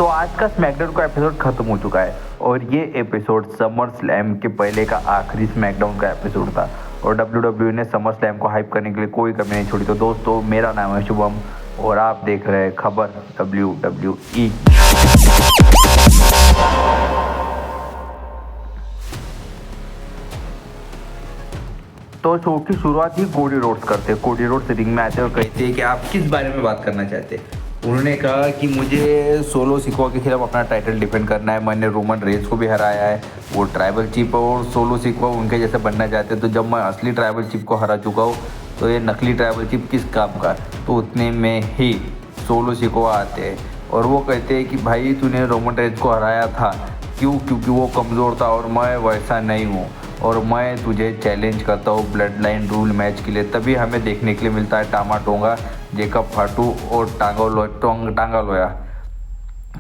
तो आज का स्मैकडाउन का एपिसोड खत्म हो चुका है और ये एपिसोड समर स्लैम के पहले का आखिरी स्मैकडाउन का एपिसोड था और डब्ल्यू ने समर स्लैम को हाइप करने के लिए कोई कमी नहीं छोड़ी। तो दोस्तों, मेरा नाम है शुभम और आप देख रहे हैं खबर WWE। तो शो की शुरुआत ही कोडी रोड्स करते। कोडी रोड्स रिंग में आते और कहते हैं कि आप किस बारे में बात करना चाहते हैं। उन्होंने कहा कि मुझे सोलो सिकोआ के खिलाफ अपना टाइटल डिफेंड करना है। मैंने रोमन रेंज को भी हराया है, वो ट्राइबल चीफ और सोलो सिकोआ उनके जैसे बनना चाहते हैं। तो जब मैं असली ट्राइबल चीफ को हरा चुका हूँ तो ये नकली ट्राइबल चीफ किस काम का। तो उतने में ही सोलो सिकोआ आते हैं और वो कहते हैं कि भाई तूने रोमन रेंज को हराया था क्यों? क्योंकि वो कमज़ोर था और मैं वैसा नहीं हूँ और मैं तुझे चैलेंज करता हूँ ब्लड लाइन रूल मैच के लिए। तभी हमें देखने के लिए मिलता है टामा टोंगा, जेकब फाटू और टांगा लोया।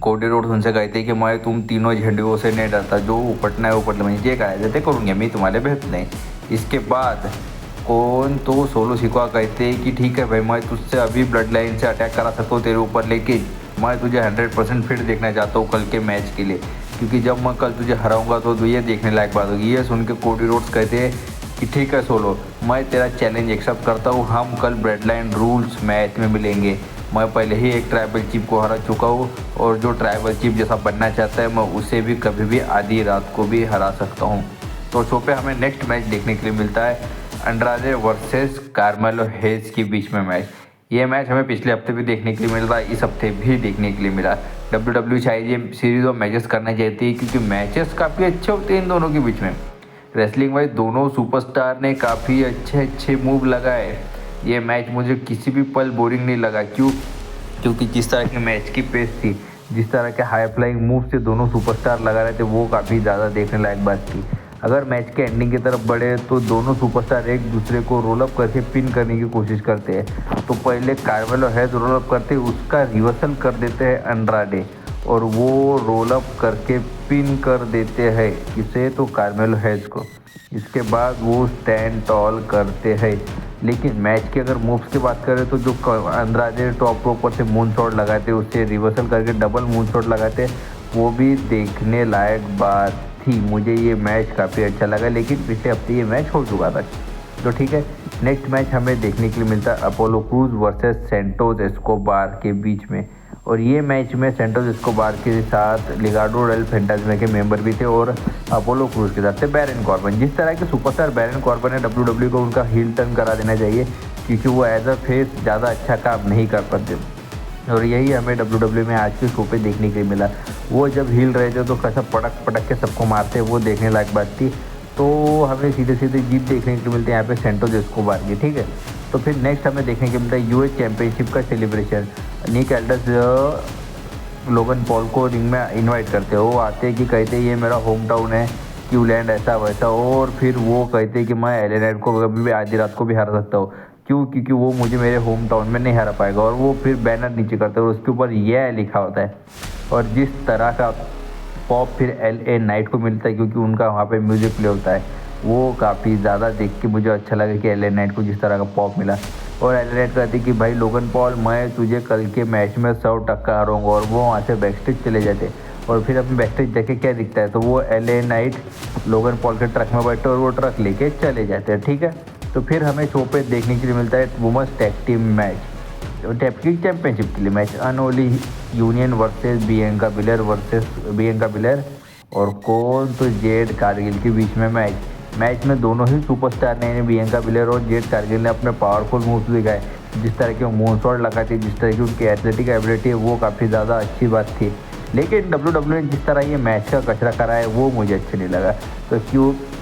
कोडी रोड्स उनसे कहते हैं कि मैं तुम तीनों झंडियों से नहीं डरता, जो उपटना है उपट ले, ये कहा जाते करूँगे मैं तुम्हारे बेहतर नहीं। इसके बाद कौन तो सोलो सिकोआ कहते हैं कि ठीक है भाई, मैं तुझसे अभी ब्लड लाइन से अटैक करा सकता हूँ तेरे ऊपर, लेकिन मैं तुझे 100% फिट देखना चाहता हूँ कल के मैच के लिए, क्योंकि जब मैं कल तुझे हराऊंगा तो ये देखने लायक बात होगी। ये सुन के कोडी रोड्स कहते हैं कि ठीक है सोलो, मैं तेरा चैलेंज एक्सेप्ट करता हूँ, हम कल ब्लड लाइन रूल्स मैच में मिलेंगे। मैं पहले ही एक ट्राइबल चीफ को हरा चुका हूँ और जो ट्राइबल चीफ जैसा बनना चाहता है मैं उसे भी कभी भी आधी रात को भी हरा सकता हूँ। तो शो पे हमें नेक्स्ट मैच देखने के लिए मिलता है अंड्राडे वर्सेस कार्मेलो हेज के बीच में मैच। ये मैच हमें पिछले हफ्ते भी देखने के लिए मिल रहा है, इस हफ्ते भी देखने के लिए मिला। WWE शायद ये सीरीज ऑफ मैचेस करना चाहती है क्योंकि मैचेस काफ़ी अच्छे होते हैं इन दोनों के बीच में। रेसलिंग वाइज दोनों सुपरस्टार ने काफ़ी अच्छे मूव लगाए। ये मैच मुझे किसी भी पल बोरिंग नहीं लगा। क्योंकि जिस तरह के मैच की पेस थी, जिस तरह के हाई फ्लाइंग मूव से दोनों सुपरस्टार लगा रहे थे, वो काफ़ी ज़्यादा देखने लायक बात थी। अगर मैच के एंडिंग की तरफ बढ़े तो दोनों सुपरस्टार एक दूसरे को रोल अप करके पिन करने की कोशिश करते हैं। तो पहले कार्मेलो हेज रोल अप करते, उसका रिवर्सल कर देते हैं अंड्राडे और वो रोल अप करके पिन कर देते हैं किसे, तो कार्मेलो हेज को। इसके बाद वो स्टैंड टॉल करते हैं। लेकिन मैच के अगर मूव्स की बात करें तो जो अंड्राडे टॉप रोप पर से मून शॉट लगाते, उससे रिवर्सल करके डबल मून शॉट लगाते, वो भी देखने लायक बात थी। मुझे ये मैच काफ़ी अच्छा लगा, लेकिन पिछले हफ्ते ये मैच हो चुका था। तो ठीक है, नेक्स्ट मैच हमें देखने के लिए मिलता है Apollo Crews versus Santos Escobar के बीच में। और ये मैच में सेंटोस एस्कोबार के साथ लिगाडो डेल फैंटास्मा के मेंबर भी थे और अपोलो क्रूज के साथ थे बैरन कॉर्बन। जिस तरह के सुपरस्टार बैरन कॉर्बन है, WWE को उनका हील टर्न करा देना चाहिए क्योंकि वो एज अ फेस ज़्यादा अच्छा काम नहीं कर पाते। और यही हमें WWE में आज के शो पे देखने के लिए मिला। वो जब हिल रहे थे तो कैसा पटक के सबको मारते, वो देखने लायक बात थी। तो हमें सीधे जीत देखने के लिए मिलते हैं यहाँ पे सेंटोस एस्कोबार की। ठीक है, तो फिर नेक्स्ट हमें देखने के मिलता है यूएस चैंपियनशिप का सेलिब्रेशन। निक एल्डर्स लोगन पॉल को रिंग में इन्वाइट करते हैं। वो आते हैं कि कहते हैं ये मेरा होम टाउन है, क्यूलैंड ऐसा वैसा, और फिर वो कहते हैं कि मैं एले नाइट को कभी भी आधी रात को भी हरा सकता हूँ। क्यों? क्योंकि वो मुझे मेरे होम टाउन में नहीं हरा पाएगा। और वो फिर बैनर नीचे करते हैं और उसके ऊपर यह लिखा होता है। और जिस तरह का पॉप फिर LA नाइट को मिलता है क्योंकि उनका वहाँ पे म्यूज़िक प्ले होता है, वो काफ़ी ज़्यादा देख के मुझे अच्छा लगा कि LA नाइट को जिस तरह का पॉप मिला। और LA नाइट कहती कि भाई लोगन पॉल, मैं तुझे कल के मैच में 100 टक्का हराऊंगा। और वो वहाँ से बैकस्टेज चले जाते और फिर अपने बैकस्टेज देखे क्या दिखता है, तो वो LA नाइट लोगन पॉल के ट्रक में बैठे और वो ट्रक लेके चले जाते हैं। ठीक है, तो फिर हमें शो पे देखने के लिए मिलता है women's tag team match, tag team championship के लिए match. Unholy Union versus Bianca Belair और कौन तो जेड कारगिल के बीच में मैच में दोनों ही सुपरस्टार ने, बियंका बिलर और जेड कारगिल ने अपने पावरफुल मूव्स दिखाए। जिस तरह के मून शॉट लगाते, जिस तरह की उनकी एथलेटिक एबिलिटी है, वो काफ़ी ज़्यादा अच्छी बात थी। लेकिन WWE ने जिस तरह ये मैच का कचरा करा है वो मुझे अच्छा नहीं लगा। तो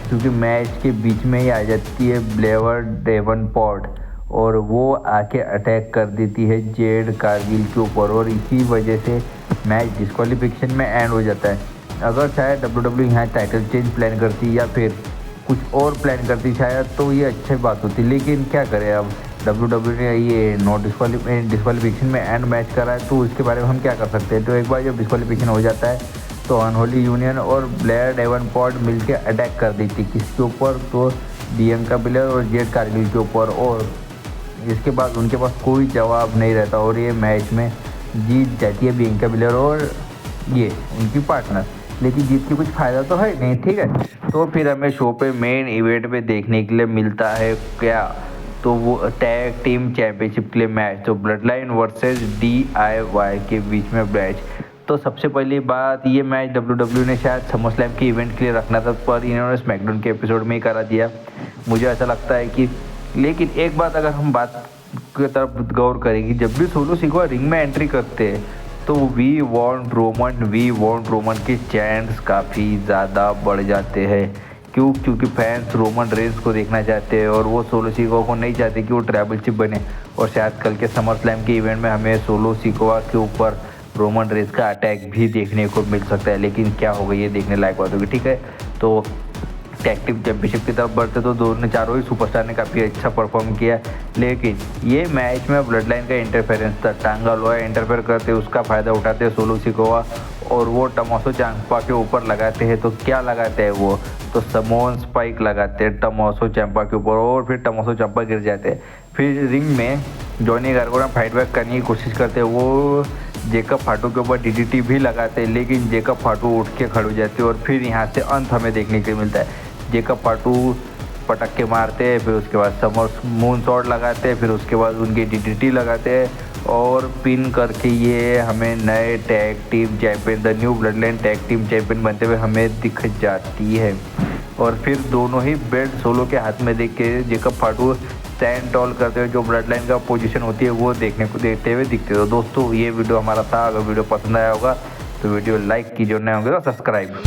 क्योंकि मैच के बीच में ही आ जाती है ब्लेवर डेवनपोर्ट और वो आके अटैक कर देती है जेड कारगिल के ऊपर, और इसी वजह से मैच डिस्क्वालिफिकेशन में एंड हो जाता है। अगर शायद WWE यहाँ टाइटल चेंज प्लान करती या फिर कुछ और प्लान करती शायद, तो ये अच्छी बात होती। लेकिन क्या करें, अब WWE ने ये नॉट डिस्क्वालिफिकेशन में एंड मैच करा है, तो उसके बारे में हम क्या कर सकते हैं। तो एक बार जब डिस्क्वालिफिकेशन हो जाता है तो अनहोली यूनियन और ब्लेयर डेवनपोर्ट मिलकर अटैक कर देती किसके ऊपर, तो बियंका बिलर और जेड कारगिल के ऊपर। और इसके बाद उनके पास कोई जवाब नहीं रहता और ये मैच में जीत जाती है बियंका बिलर और ये उनकी पार्टनर, लेकिन जीत के कुछ फ़ायदा तो है नहीं, ठीक है। तो फिर हमें शो पे मेन इवेंट में देखने के लिए मिलता है क्या, तो वो टैग टीम चैंपियनशिप के लिए मैच, तो ब्लड लाइन वर्सेज DIY के बीच में मैच। तो सबसे पहली बात, ये मैच WWE ने शायद समरस्लैम के इवेंट के लिए रखना था, पर इन्होंने स्मैकडाउन के एपिसोड में ही करा दिया, मुझे ऐसा लगता है कि। लेकिन एक बात अगर हम बात की तरफ गौर करेंगे, जब भी सोलो सिकोआ रिंग में एंट्री करते हैं तो वी वॉन्ट रोमन के चैंट्स काफ़ी ज़्यादा बढ़ जाते हैं। क्योंकि फैंस रोमन रेंस को देखना चाहते हैं और वो सोलो सिकोआ को नहीं चाहते कि वो ट्राइबल चिप बने। और शायद कल के समर स्लैम के इवेंट में हमें सोलो सिकोआ के ऊपर रोमन रेंस का अटैक भी देखने को मिल सकता है, लेकिन क्या होगा ये देखने लायक बात होगी, ठीक है। तो टैग टीम चैंपियनशिप की तरफ बढ़ते तो दोनों चारों ही सुपरस्टार ने काफ़ी अच्छा परफॉर्म किया, लेकिन ये मैच में ब्लड लाइन का इंटरफेरेंस था। टांगा लोहा इंटरफेयर करते, उसका फ़ायदा उठाते सोलो सिकोआ और वो टमासो चांपा के ऊपर लगाते हैं। तो क्या लगाते हैं वो, तो समोन स्पाइक लगाते हैं टमासो चांपा के ऊपर और फिर टमासो चांपा गिर जाते हैं। फिर रिंग में जॉनी गार्गो फाइट बैक करने की कोशिश करते हैं, वो जेकब फाटू के ऊपर DDT भी लगाते हैं, लेकिन जेकब फाटू उठ के खड़े हो जाते हैं और फिर यहाँ से अंत हमें देखने के लिए मिलता है। जेकब फाटू पटक के मारते हैं, फिर उसके बाद समर मून शॉट लगाते हैं, फिर उसके बाद उनकी DDT लगाते हैं और पिन करके ये हमें नए tag team champion, the new blood line tag team champion बनते हुए हमें दिख जाती है। और फिर दोनों ही बेल्ट सोलो के हाथ में देख के जेकब फाटू स्टैंड टॉल करते हुए जो ब्लड लाइन का पोजीशन होती है वो देखते हुए दिखते हो। दोस्तों ये वीडियो हमारा था, अगर वीडियो पसंद आया होगा तो वीडियो लाइक कीजिए और नए होंगे तो सब्सक्राइब।